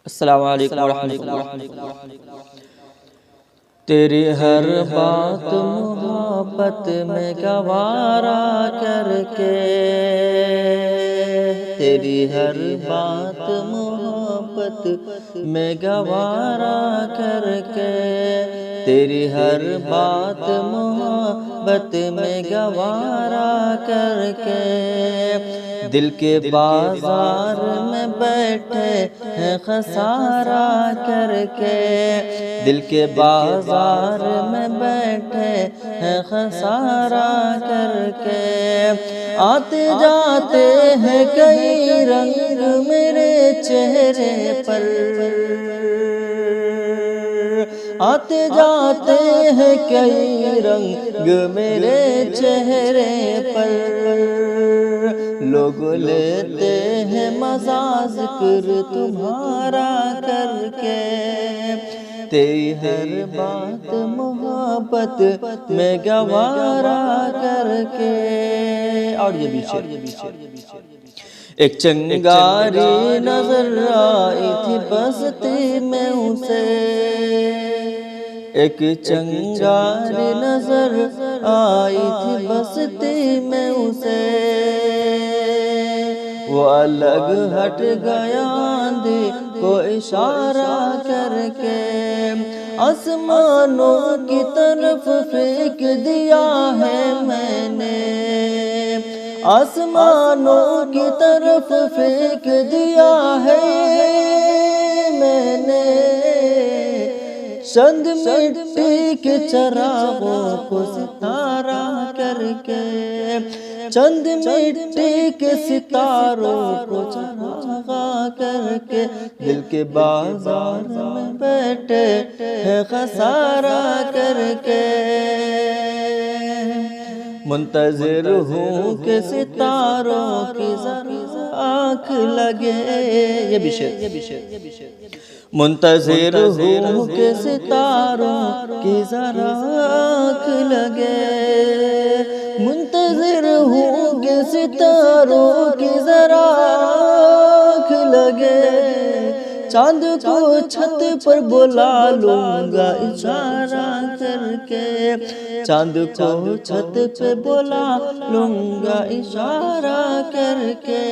السلام علیکم ورحمۃ اللہ۔ تیری ہر بات محبت میں گوارا کر کے، تیری ہر بات محبت میں گوارا کر کے، تیری ہر بات محبت میں گوارا کر کے، دل کے بازار میں بیٹھے ہیں خسارہ کر کے، دل کے بازار میں بیٹھے ہیں خسارہ کر کے، آتے جاتے ہیں کئی رنگ میرے چہرے پر، آتے جاتے ہیں کئی رنگ میرے چہرے پر، لوگ لیتے ہیں مزہ ذکر تمہارا کر کے، تیری ہر بات محبت میں گوارا کر کے۔ اور یہ پیچھے ایک چنگاری نظر آئی تھی بستی میں اسے، ایک چنگاری نظر آئی تھی بستی میں اسے، وہ الگ ہٹ گیا آندھی کو اشارہ کر کے، آسمانوں کی طرف پھینک دیا ہے میں نے، آسمانوں کی طرف پھینک دیا ہے میں نے، چند مٹی کے چراغوں کو ستارہ کر کے، چند مٹی کے ستاروں کو چراغاں کر کے، دل کے بازار میں بیٹھے ہیں خسارہ کر کے، منتظر ہوں کہ ستاروں کی ذرا آنکھ لگے، یہ بھی شعر، منتظر ہوں کہ ستاروں کی ذرا آنکھ لگے، منتظر ہوں کہ ستاروں کی ذرا آنکھ لگے، چاند کو چھت پر بلا لوں گا اشارہ کر کے، چاند کو چھت پہ بلا لوں گا اشارہ کر کے۔